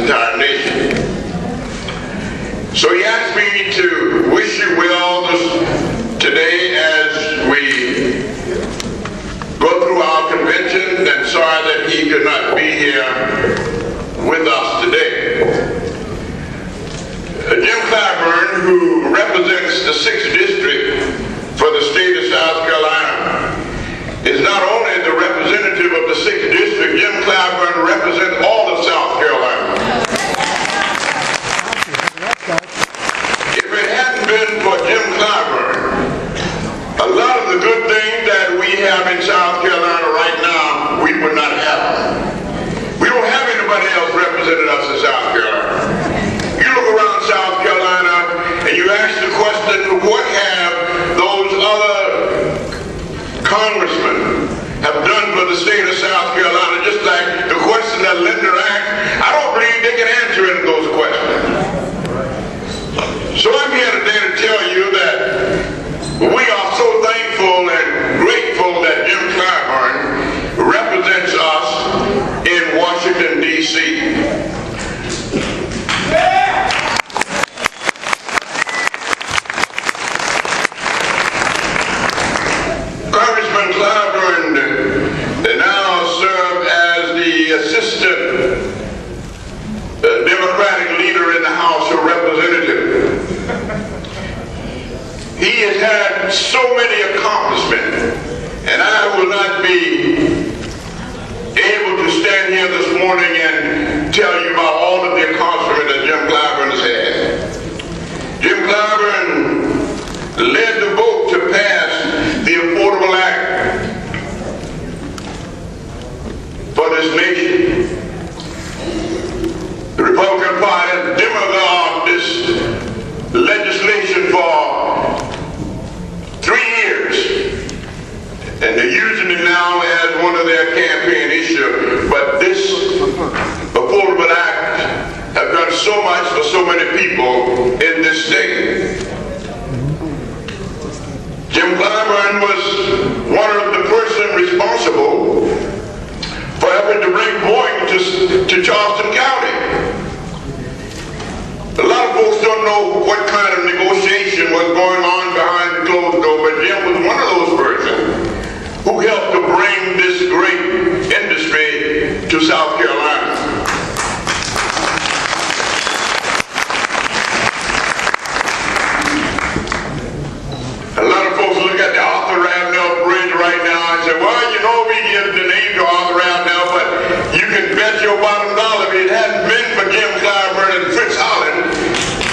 entire nation. So he asked me to wish you well today as we go through our convention, and sorry that he could not be here with us today. Jim Clyburn, who represents the 6th District for the state of South Carolina, is not only the representative of the 6th District. Jim Clyburn represents all of South Carolina. If it hadn't been for Jim Clyburn, a lot of the good things that we have in South Carolina right now, we would not have them. We don't have anybody else representing us in South Carolina. You look around South Carolina and you ask the question, what have those other congressmen have done for the state of South Carolina? Just like the question that Linda asked, I don't believe they can answer any of those questions. So I'm here today to tell you that we are so thankful and grateful that Jim Clyburn represents us in Washington, D.C. Congressman Clyburn now serves as the assistant Democratic leader in the House of Representatives. He has had so many accomplishments, and I will not be able to stand here this morning and tell you about all of the accomplishments that Jim Clyburn has had. Jim Clyburn led the vote to pass the Affordable Act for this nation. The Republican Party has demagogued this legislation for 3 years, and they're using it now as one of their campaign issues. But this Affordable Act has done so much for so many people in this state. Jim Clyburn was one of the person responsible for helping to bring Boeing to Charleston County. A lot of folks don't know what kind of negotiation was going on behind the closed door, but Jim was one of those persons who helped to bring this great industry to South Carolina. A lot of folks look at the Arthur Ravenel Bridge right now and say, well, you know, we give the name to Arthur Ravenel, but you can bet your bottom dollar if it hadn't been for Jim Clyburn and Fritz Holland,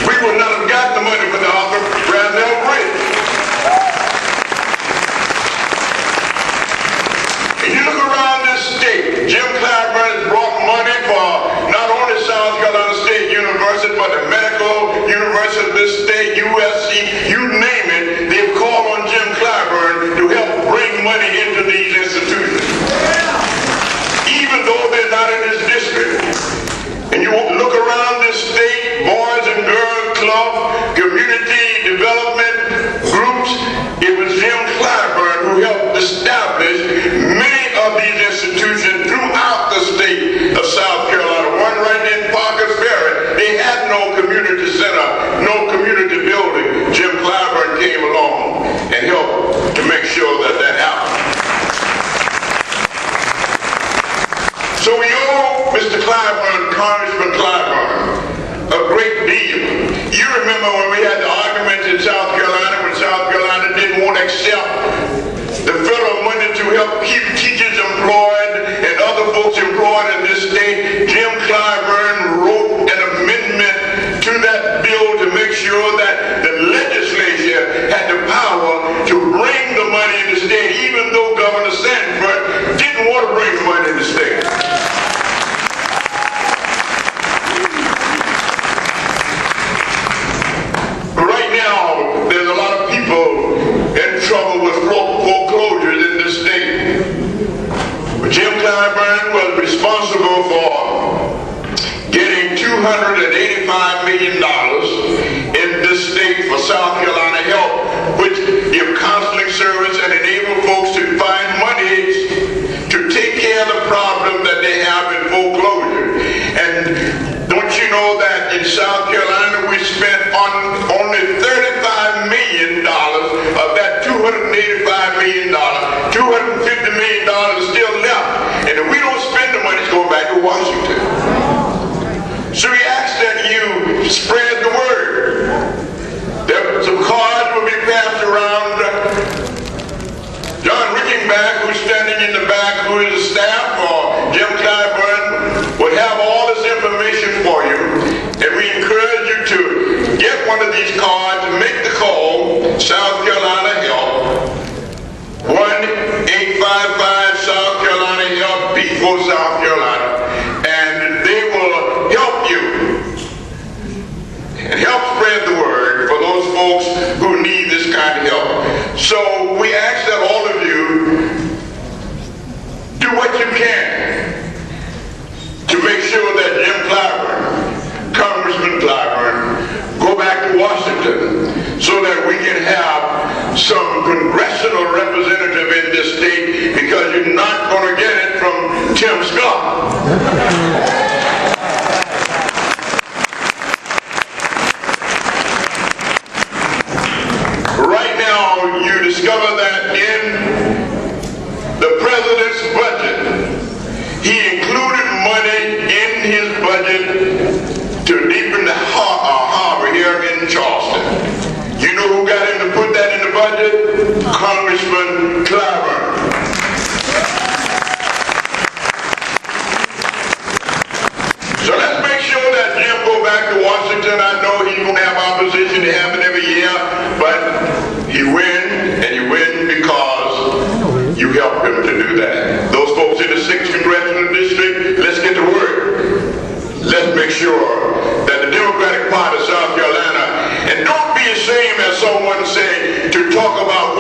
we would not have got the money for the Arthur Ravenel Bridge. And you look around this state, Jim Clyburn has brought money for not only South Carolina State University, but the medical university of this state, USC, you name it, they've called on Jim Clyburn to help bring money into these institutions. Even though they're not in his district. And you look around this state, boys and girls club, community development groups, it was Jim Clyburn who helped establish many of these institutions throughout the state of South Carolina. One right in Parker's Ferry, they had no community center, no community building. Jim Clyburn came along and helped to make sure that that happened. So we owe Mr. Clyburn, Congressman Clyburn, a great deal. You remember when we had the arguments in South Carolina, when South Carolina didn't want to accept the federal money to help keep teachers employed and other folks employed in this state. Jim Clyburn wrote an amendment to that bill to make sure that the legislature had the power to bring the money in the state, even though Governor Sanford didn't want to bring the money in the state. Right now, there's a lot of people in trouble with foreclosures in this state. Jim Clyburn was responsible for getting $285 million in this state for South Carolina Help, which give counseling service and enable folks to find money to take care of the problem that they have in foreclosure. And don't Washington. So we ask that you spread the word. Some cards will be passed around. John Rickingback, who's standing in the back, who is the staff, or Jim Clyburn, will have all this information for you. And we encourage you to get one of these cards and make the call, South Carolina Help, 1-855 South Carolina Help, P4 South Carolina, and they will help you and help spread the word for those folks who need this kind of help. So we ask that all of you do what you can to make sure that Jim Clyburn, Congressman Clyburn, go back to Washington so that we can have some congressional representative in this state, because you're not going to get it from Tim Scott. Discover that in the president's budget, he included money in his budget to deepen the harbor here in Charleston. You know who got him to put that in the budget? Congressman Clyburn. So let's make sure that Jim go back to Washington. I know he's going to have opposition to happen every year, but he wins. Because you helped him to do that. Those folks in the 6th Congressional District, let's get to work. Let's make sure that the Democratic Party of South Carolina, and don't be ashamed, as someone said, to talk about